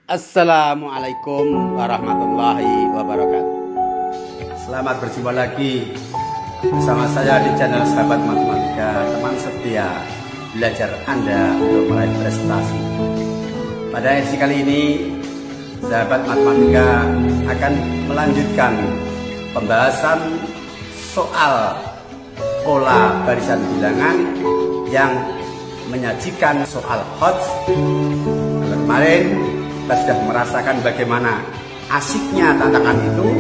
Assalamualaikum warahmatullahi wabarakatuh. Selamat berjumpa lagi bersama saya di channel Sahabat Matematika, teman setia belajar Anda untuk meraih prestasi. Pada edisi kali ini, Sahabat Matematika akan melanjutkan pembahasan soal pola barisan bilangan yang menyajikan soal HOTS. Kemarin kita sudah merasakan bagaimana asiknya tantangan itu.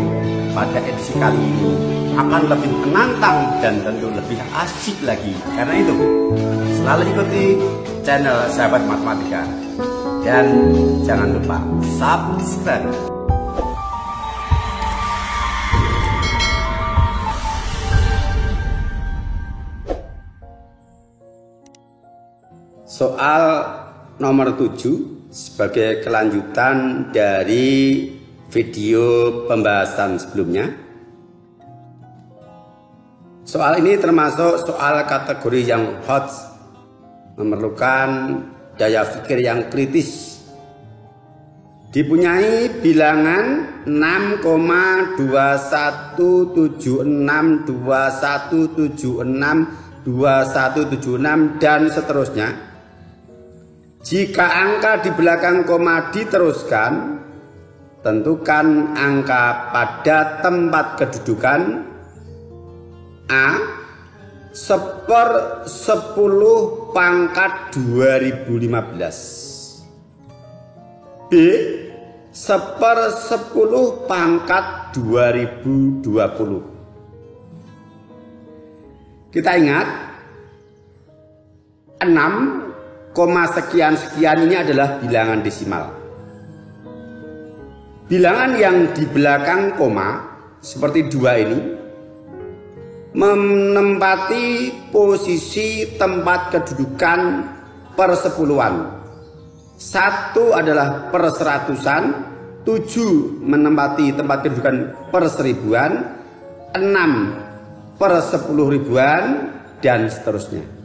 Pada edisi kali ini akan lebih menantang dan tentu lebih asik lagi. Karena itu selalu ikuti channel Sahabat Matematika dan jangan lupa subscribe. Soal nomor 7 sebagai kelanjutan dari video pembahasan sebelumnya. Soal ini termasuk soal kategori yang hot, memerlukan daya pikir yang kritis. Dipunyai bilangan 6,217621762176 dan seterusnya. Jika angka di belakang koma diteruskan, tentukan angka pada tempat kedudukan A 1/10 pangkat 2015, B 1/10 pangkat 2020. Kita ingat 6, sekian-sekian ini adalah bilangan desimal. Bilangan yang di belakang koma seperti 2 ini menempati posisi tempat kedudukan persepuluhan. 1 adalah per seratusan, 7 menempati tempat kedudukan per seribuan, 6 per 10 ribuan dan seterusnya.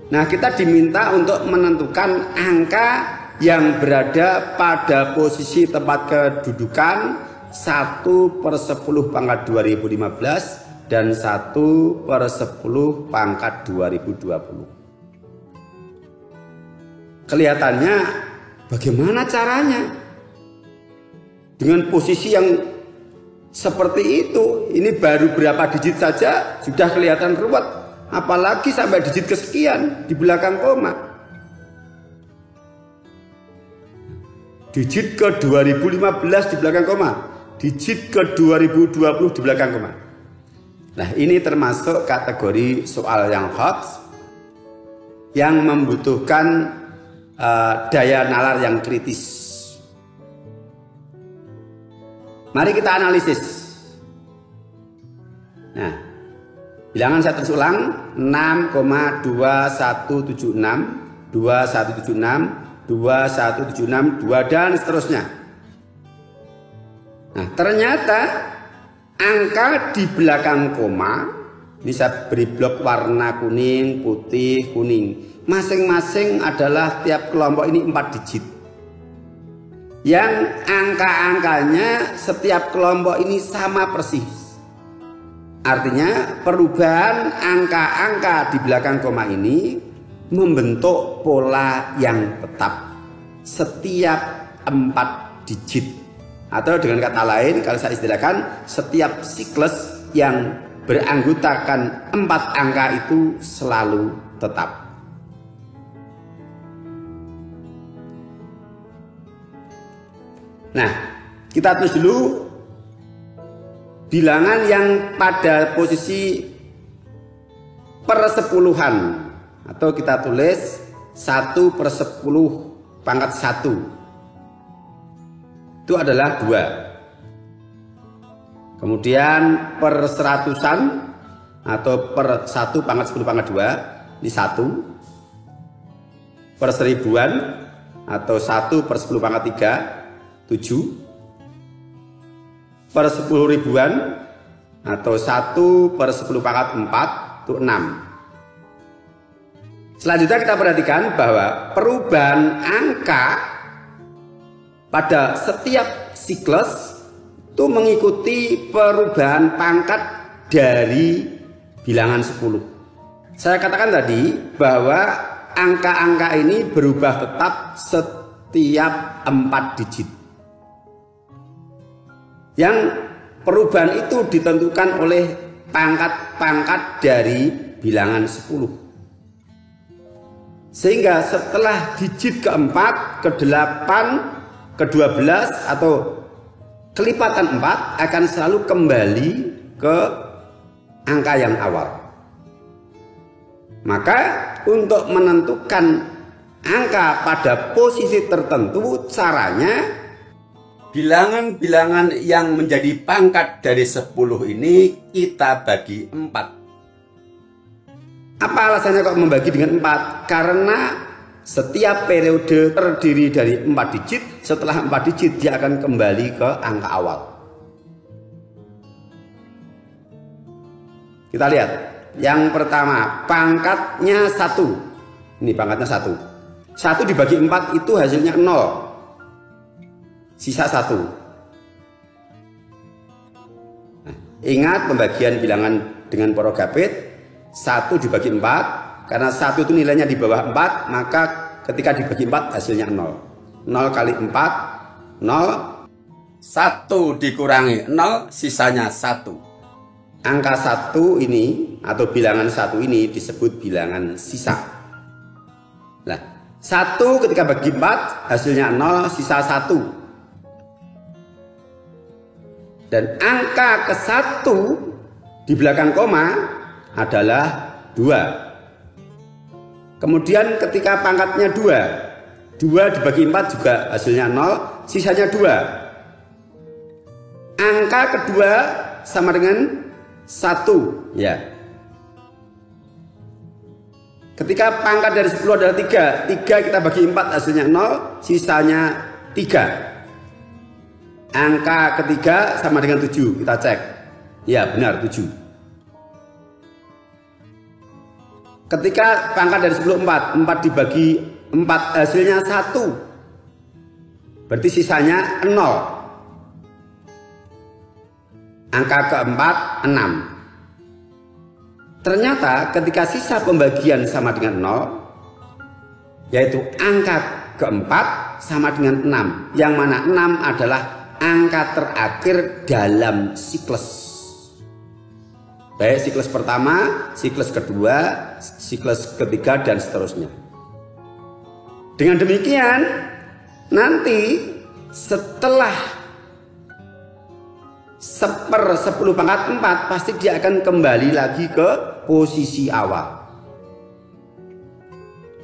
Nah, kita diminta untuk menentukan angka yang berada pada posisi tempat kedudukan 1/10 pangkat 2015 dan 1/10 pangkat 2020. Kelihatannya bagaimana caranya? Dengan posisi yang seperti itu, ini baru berapa digit saja sudah kelihatan ruwet. Apalagi sampai digit kesekian di belakang koma. Digit ke 2015 di belakang koma, digit ke 2020 di belakang koma. Nah, ini termasuk kategori soal yang hot, yang membutuhkan daya nalar yang kritis. Mari kita analisis. Nah, bilangan saya terus ulang, 6,2176 2176 2176 2 dan seterusnya. Nah, ternyata angka di belakang koma ini saya beri blok warna kuning, putih, kuning. Masing-masing adalah tiap kelompok ini 4 digit. Yang angka-angkanya setiap kelompok ini sama persis. Artinya perubahan angka-angka di belakang koma ini membentuk pola yang tetap setiap 4 digit. Atau dengan kata lain, kalau saya istilahkan, setiap siklus yang beranggotakan 4 angka itu selalu tetap. Nah, kita tulis dulu bilangan yang pada posisi persepuluhan, atau kita tulis 1/10 pangkat 1. Itu adalah 2. Kemudian per seratusan atau per 1 pangkat 10 pangkat 2 ini 1. Per seribuan atau 1/10 pangkat 3 7. Per 10 ribuan atau 1/10 pangkat 4 itu 6. Selanjutnya kita perhatikan bahwa perubahan angka pada setiap siklus itu mengikuti perubahan pangkat dari bilangan 10. Saya katakan tadi bahwa angka-angka ini berubah tetap setiap 4 digit. Yang perubahan itu ditentukan oleh pangkat-pangkat dari bilangan 10. Sehingga setelah digit keempat, ke-8, ke-12 atau kelipatan 4 akan selalu kembali ke angka yang awal. Maka untuk menentukan angka pada posisi tertentu, caranya bilangan-bilangan yang menjadi pangkat dari 10 ini kita bagi 4. Apa alasannya kok membagi dengan 4? Karena setiap periode terdiri dari 4 digit. Setelah 4 digit dia akan kembali ke angka awal. Kita lihat. Yang pertama, pangkatnya 1. Ini pangkatnya 1. 1 dibagi 4 itu hasilnya 0. Sisa 1. Nah, ingat pembagian bilangan dengan porogapit. 1 dibagi 4, karena 1 itu nilainya di bawah 4, maka ketika dibagi 4 hasilnya 0. 0 kali 4, 0. 1 dikurangi 0, sisanya 1. Angka 1 ini atau bilangan 1 ini disebut bilangan sisa. Nah, 1 ketika bagi 4 hasilnya 0, sisa 1. Dan angka ke-1 di belakang koma adalah 2. Kemudian ketika pangkatnya 2 dibagi 4 juga hasilnya 0, sisanya 2. Angka kedua sama dengan 1 ya. Ketika pangkat dari 10 adalah 3 kita bagi 4 hasilnya 0, sisanya 3. Angka ketiga sama dengan 7, kita cek. Ya benar 7. Ketika pangkat dari 10 4 dibagi 4 hasilnya 1. Berarti sisanya 0. Angka keempat 6. Ternyata ketika sisa pembagian sama dengan 0, yaitu angka keempat sama dengan 6. Yang mana 6 adalah angka terakhir dalam siklus. Baik siklus pertama, siklus kedua, siklus ketiga, dan seterusnya. Dengan demikian, nanti setelah 1/10 pangkat 4 pasti dia akan kembali lagi ke posisi awal.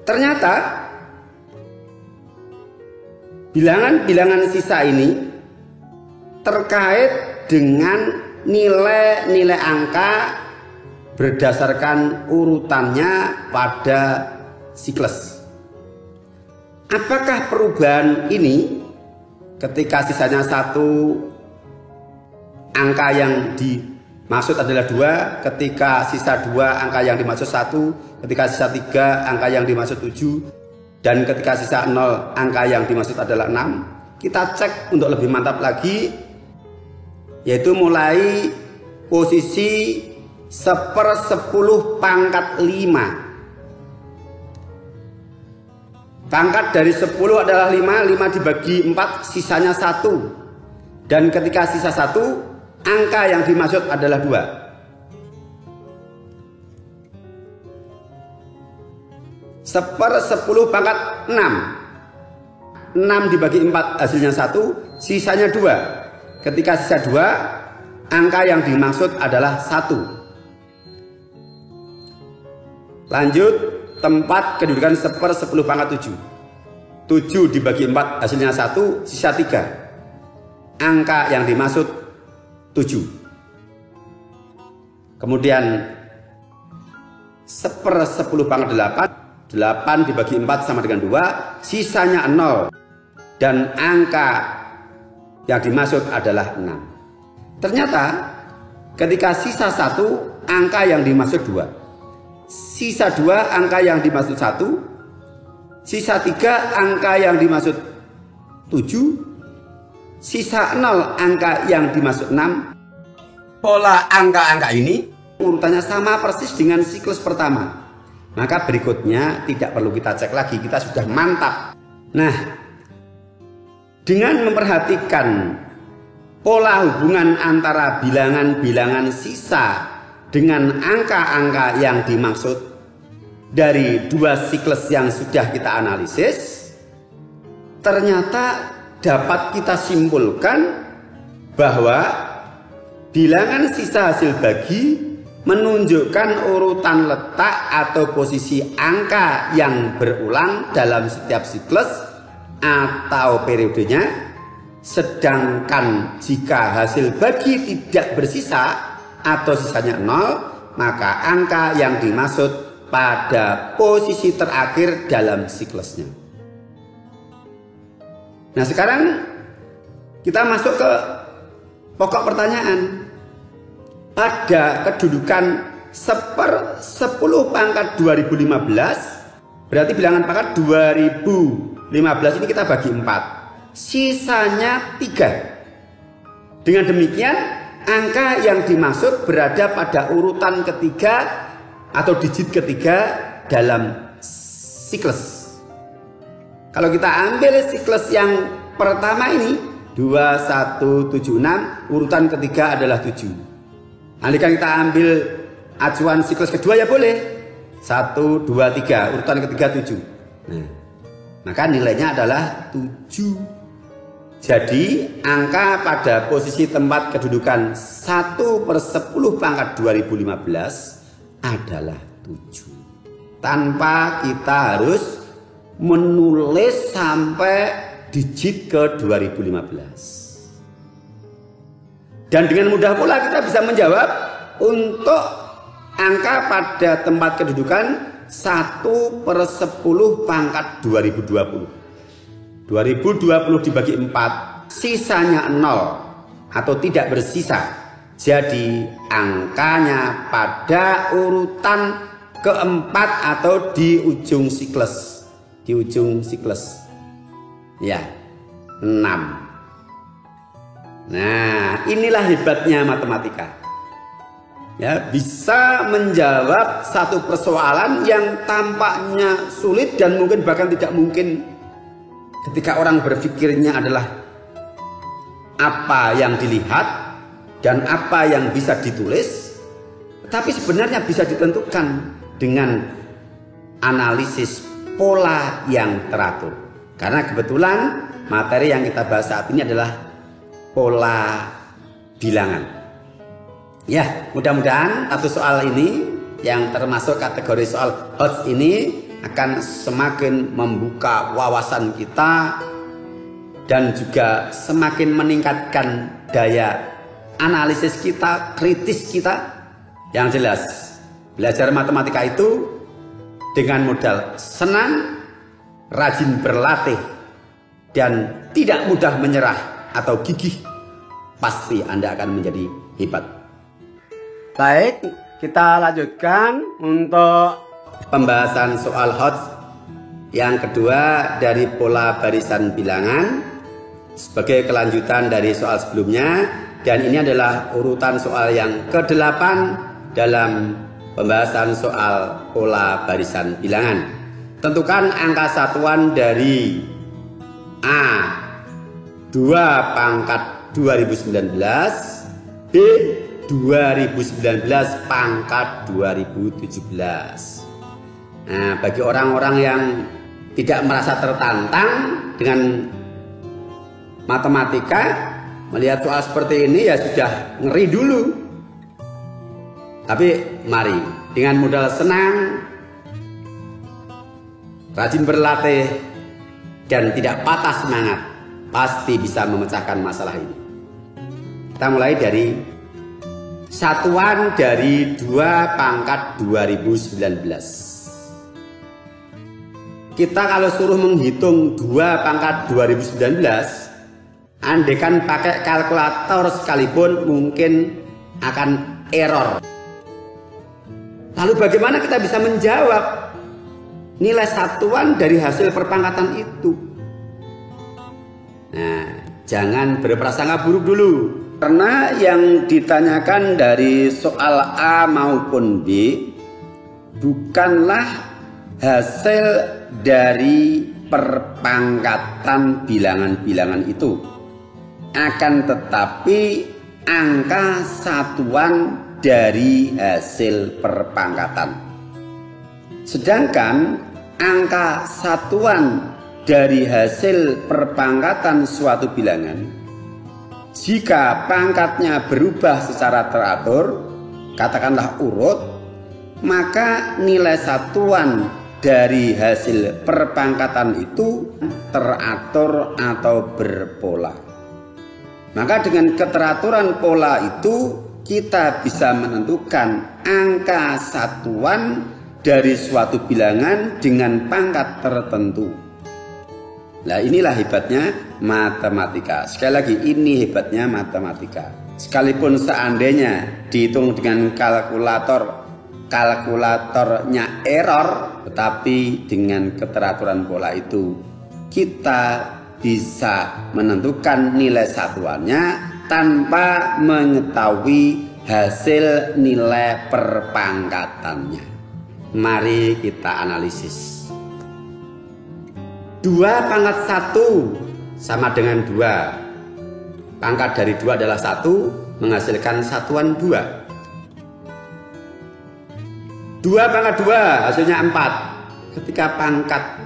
Ternyata bilangan-bilangan sisa ini terkait dengan nilai-nilai angka berdasarkan urutannya pada siklus. Apakah perubahan ini ketika sisanya 1 angka yang dimaksud adalah 2, ketika sisa 2 angka yang dimaksud 1, ketika sisa 3 angka yang dimaksud 7, dan ketika sisa 0 angka yang dimaksud adalah 6. Kita cek untuk lebih mantap lagi, yaitu mulai posisi 1/10 pangkat 5. Pangkat dari 10 adalah 5 dibagi 4 sisanya 1. Dan ketika sisa 1 angka yang dimaksud adalah 2. 1/10 pangkat 6. 6 dibagi 4 hasilnya 1, sisanya 2. Ketika sisa 2, angka yang dimaksud adalah 1. Lanjut, tempat kedudukan 1/10 pangkat 7. 7 dibagi 4 hasilnya 1, sisa 3. Angka yang dimaksud 7. Kemudian 1/10 pangkat 8. 8 dibagi 4 sama dengan 2, sisanya 0. Dan angka yang dimaksud adalah 6. Ternyata ketika sisa 1 angka yang dimaksud 2, sisa 2 angka yang dimaksud 1, sisa 3 angka yang dimaksud 7, sisa 0 angka yang dimaksud 6. Pola angka-angka ini Urutannya sama persis dengan siklus pertama. Maka berikutnya tidak perlu kita cek lagi, kita sudah mantap. Nah, dengan memperhatikan pola hubungan antara bilangan-bilangan sisa dengan angka-angka yang dimaksud dari dua siklus yang sudah kita analisis, ternyata dapat kita simpulkan bahwa bilangan sisa hasil bagi menunjukkan urutan letak atau posisi angka yang berulang dalam setiap siklus atau periodenya. Sedangkan jika hasil bagi tidak bersisa atau sisanya 0, maka angka yang dimaksud pada posisi terakhir dalam siklusnya. Nah, sekarang kita masuk ke pokok pertanyaan. Pada kedudukan 1/10 pangkat 2015, berarti bilangan pangkat 2015 ini kita bagi 4, sisanya 3. Dengan demikian angka yang dimaksud berada pada urutan ketiga atau digit ketiga dalam siklus. Kalau kita ambil siklus yang pertama ini 2176, urutan ketiga adalah 7. Andaikan kita ambil acuan siklus kedua ya boleh 1, 2, 3, urutan ketiga 7. Nah, maka nilainya adalah 7. Jadi angka pada posisi tempat kedudukan 1/10 pangkat 2015 adalah 7. Tanpa kita harus menulis sampai digit ke 2015. Dan dengan mudah pula kita bisa menjawab untuk angka pada tempat kedudukan 1/10 pangkat 2020. 2020 dibagi 4, sisanya 0 atau tidak bersisa. Jadi angkanya pada urutan keempat atau di ujung siklus. Di ujung siklus. Ya, 6. Nah, inilah hebatnya matematika. Ya, bisa menjawab satu persoalan yang tampaknya sulit dan mungkin bahkan tidak mungkin ketika orang berpikirnya adalah apa yang dilihat dan apa yang bisa ditulis, tapi sebenarnya bisa ditentukan dengan analisis pola yang teratur. Karena kebetulan materi yang kita bahas saat ini adalah pola bilangan. Ya, mudah-mudahan satu soal ini yang termasuk kategori soal HOTS ini akan semakin membuka wawasan kita dan juga semakin meningkatkan daya analisis kita, kritis kita. Yang jelas, belajar matematika itu dengan modal senang, rajin berlatih, dan tidak mudah menyerah atau gigih, pasti Anda akan menjadi hebat. Baik, kita lanjutkan untuk pembahasan soal HOTS yang kedua dari pola barisan bilangan sebagai kelanjutan dari soal sebelumnya, dan ini adalah urutan soal yang ke-8 dalam pembahasan soal pola barisan bilangan. Tentukan angka satuan dari A 2 pangkat 2019, B 2019 pangkat 2017. Nah, bagi orang-orang yang tidak merasa tertantang dengan matematika, melihat soal seperti ini ya sudah ngeri dulu. Tapi mari dengan modal senang, rajin berlatih, dan tidak patah semangat, pasti bisa memecahkan masalah ini. Kita mulai dari satuan dari 2 pangkat 2019. Kita kalau suruh menghitung 2 pangkat 2019, andaikan pakai kalkulator sekalipun mungkin akan error. Lalu bagaimana kita bisa menjawab nilai satuan dari hasil perpangkatan itu? Nah, Jangan berprasangka buruk dulu. Karena yang ditanyakan dari soal A maupun B bukanlah hasil dari perpangkatan bilangan-bilangan itu, akan tetapi angka satuan dari hasil perpangkatan. Sedangkan angka satuan dari hasil perpangkatan suatu bilangan, jika pangkatnya berubah secara teratur, katakanlah urut, maka nilai satuan dari hasil perpangkatan itu teratur atau berpola. Maka dengan keteraturan pola itu kita bisa menentukan angka satuan dari suatu bilangan dengan pangkat tertentu. Nah, inilah hebatnya matematika. Sekali lagi, ini hebatnya matematika. Sekalipun seandainya dihitung dengan kalkulatornya error, tetapi dengan keteraturan pola itu kita bisa menentukan nilai satuannya tanpa mengetahui hasil nilai perpangkatannya. Mari kita analisis. 2 pangkat 1 sama dengan 2. Pangkat dari 2 adalah 1, menghasilkan satuan 2. 2 pangkat 2 hasilnya 4. Ketika pangkat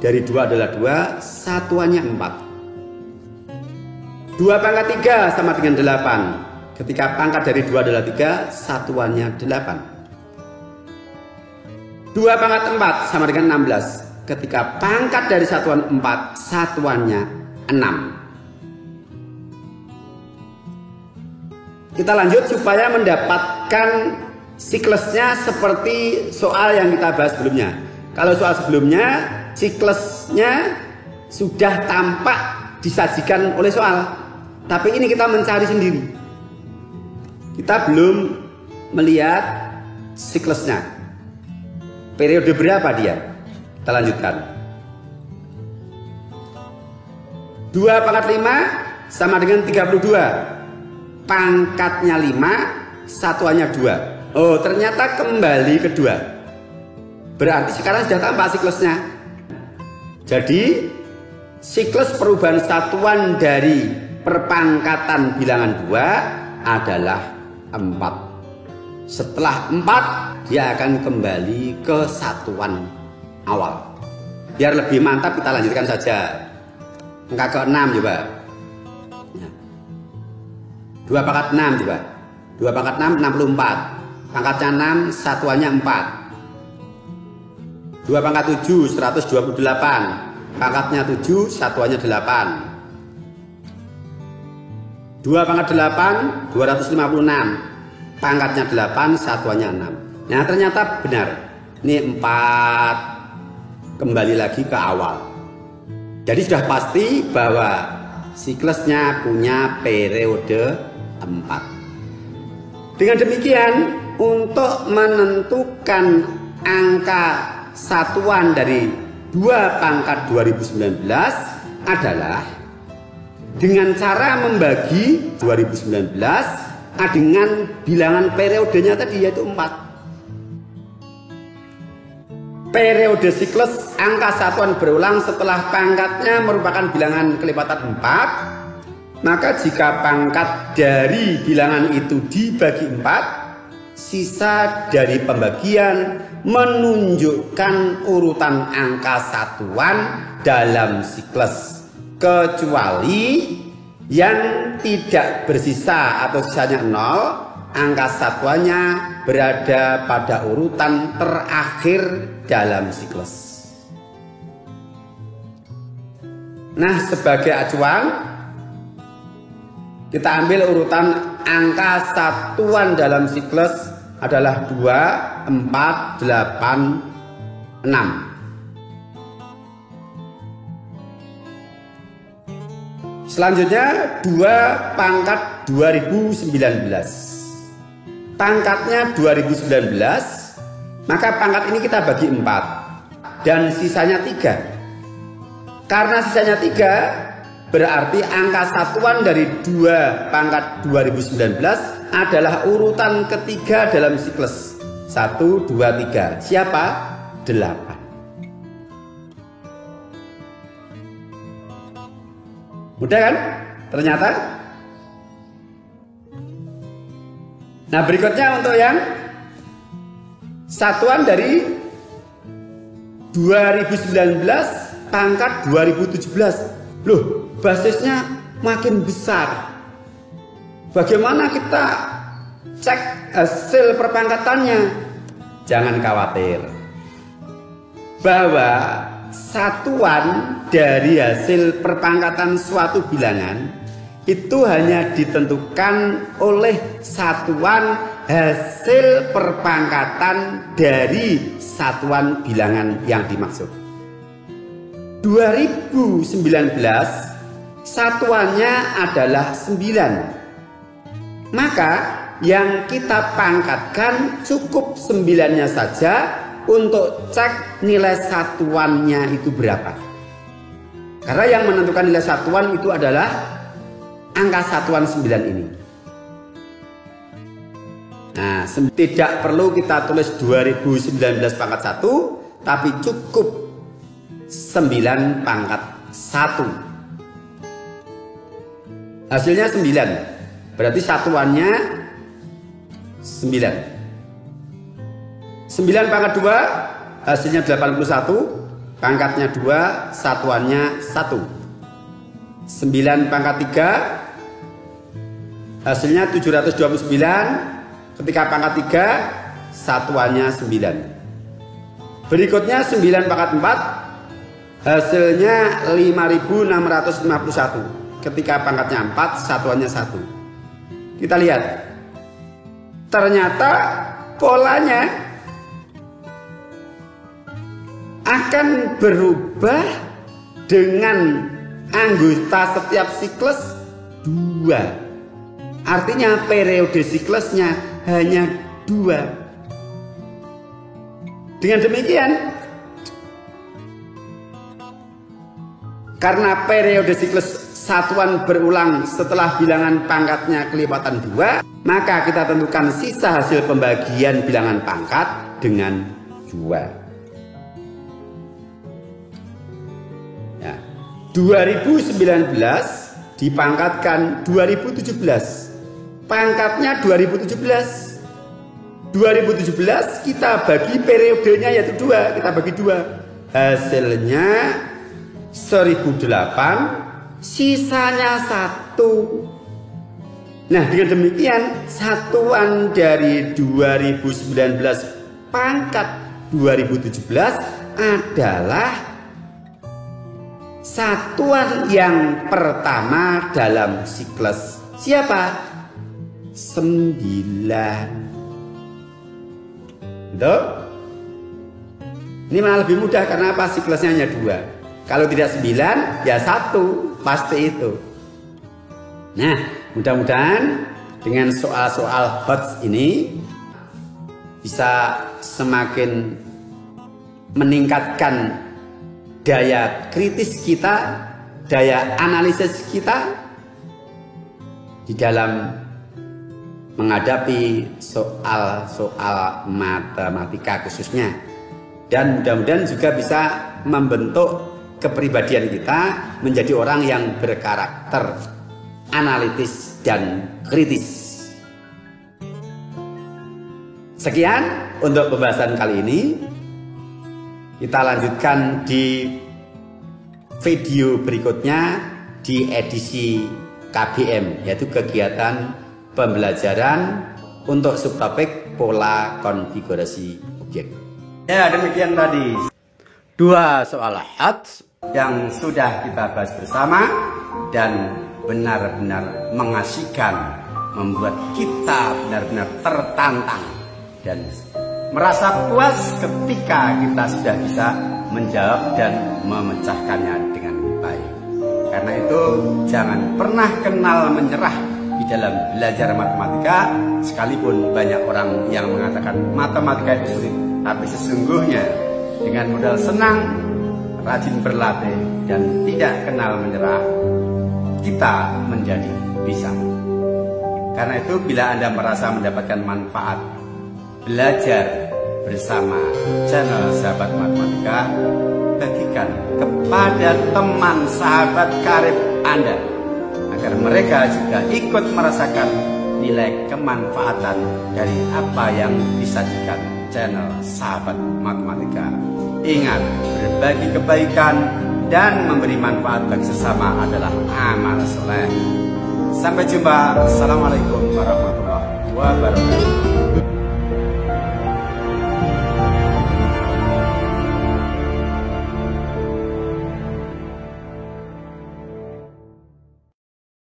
dari 2 adalah 2, satuannya 4. 2 pangkat 3 sama dengan 8. Ketika pangkat dari 2 adalah 3, satuannya 8. 2 pangkat 4 sama dengan 16. Ketika pangkat dari satuan 4, satuannya 6. Kita lanjut supaya mendapatkan siklusnya seperti soal yang kita bahas sebelumnya. Kalau soal sebelumnya, siklusnya sudah tampak disajikan oleh soal. Tapi ini kita mencari sendiri. Kita belum melihat siklusnya. Periode berapa dia? Kita lanjutkan. 2 pangkat 5 sama dengan 32. Pangkatnya 5, satuannya 2. Oh, ternyata kembali ke 2. Berarti sekarang sudah tampak siklusnya. Jadi siklus perubahan satuan dari perpangkatan bilangan 2 adalah 4. Setelah 4, dia akan kembali ke satuan awal. Biar lebih mantap kita lanjutkan saja. Angka ke-6 coba. 2 pangkat 6 coba. 2 pangkat 6, 64. Pangkatnya 6, satuannya 4. 2 pangkat 7, 128. Pangkatnya 7, satuannya 8. 2 pangkat 8, 256. Pangkatnya 8, satuannya 6. Nah, ternyata benar. Ini 4 kembali lagi ke awal. Jadi sudah pasti bahwa siklusnya punya periode 4. Dengan demikian, untuk menentukan angka satuan dari 2 pangkat 2019 adalah dengan cara membagi 2019 dengan bilangan periodenya tadi, yaitu 4. Periode siklus angka satuan berulang setelah pangkatnya merupakan bilangan kelipatan 4, maka jika pangkat dari bilangan itu dibagi 4, sisa dari pembagian menunjukkan urutan angka satuan dalam siklus, kecuali yang tidak bersisa atau sisanya 0, angka satuannya berada pada urutan terakhir dalam siklus. Nah, sebagai acuan kita ambil urutan angka satuan dalam siklus adalah 2, 4, 8, 6. Selanjutnya 2 pangkat 2019. Pangkatnya 2019, maka pangkat ini kita bagi 4 dan sisanya 3. Karena sisanya 3, Berarti angka satuan dari 2 pangkat 2019 adalah urutan ketiga dalam siklus 1, 2, 3. Siapa? 8. Mudah kan? Ternyata. Nah, berikutnya untuk yang satuan dari 2019 pangkat 2017. Loh, basisnya makin besar. Bagaimana kita cek hasil perpangkatannya? Jangan khawatir, bahwa satuan dari hasil perpangkatan suatu bilangan itu hanya ditentukan oleh satuan hasil perpangkatan dari satuan bilangan yang dimaksud. 2019 satuannya adalah 9. Maka yang kita pangkatkan cukup 9-nya saja untuk cek nilai satuannya itu berapa. Karena yang menentukan nilai satuan itu adalah angka satuan 9 ini. Nah, tidak perlu kita tulis 2019 pangkat 1, tapi cukup 9 pangkat 1. Hasilnya 9. Berarti satuannya 9. 9 pangkat 2 hasilnya 81, pangkatnya 2, satuannya 1. 9 pangkat 3 hasilnya 729, ketika pangkat 3 satuannya 9. Berikutnya 9 pangkat 4 hasilnya 5651, ketika pangkatnya 4 satuannya 1. Kita lihat, ternyata polanya akan berubah dengan anggota setiap siklus 2. Artinya periode siklusnya hanya 2. Dengan demikian, karena periode siklus satuan berulang setelah bilangan pangkatnya kelipatan 2, maka kita tentukan sisa hasil pembagian bilangan pangkat dengan 2. Ya, 2019 dipangkatkan 2017. Pangkatnya 2017. 2017 kita bagi periodenya yaitu 2, kita bagi 2. Hasilnya 1008, sisanya 1. Nah, dengan demikian satuan dari 2019 pangkat 2017 adalah satuan yang pertama dalam siklus. Siapa? 9. Betul? Ini malah lebih mudah karena apa? Siklusnya hanya 2. Kalau tidak 9 ya 1, pasti itu. Nah, mudah-mudahan dengan soal-soal HOTS ini bisa semakin meningkatkan daya kritis kita, daya analisis kita di dalam menghadapi soal-soal matematika khususnya. Dan mudah-mudahan juga bisa membentuk kepribadian kita menjadi orang yang berkarakter analitis dan kritis. Sekian untuk pembahasan kali ini. Kita lanjutkan di video berikutnya di edisi KBM, yaitu kegiatan pembelajaran untuk subtopik pola konfigurasi objek. Ya, demikian tadi 2 soal HOTS yang sudah kita bahas bersama dan benar-benar mengasihkan, membuat kita benar-benar tertantang dan merasa puas ketika kita sudah bisa menjawab dan memecahkannya dengan baik. Karena itu jangan pernah kenal menyerah di dalam belajar matematika, sekalipun banyak orang yang mengatakan matematika itu sulit. Tapi sesungguhnya dengan modal senang, rajin berlatih dan tidak kenal menyerah, kita menjadi bisa. Karena itu bila Anda merasa mendapatkan manfaat belajar bersama channel Sahabat Matematika, bagikan kepada teman sahabat karib Anda agar mereka juga ikut merasakan nilai kemanfaatan dari apa yang disajikan channel Sahabat Matematika. Ingat, berbagi kebaikan dan memberi manfaat bagi sesama adalah amal soleh. Sampai jumpa. Assalamualaikum warahmatullahi wabarakatuh.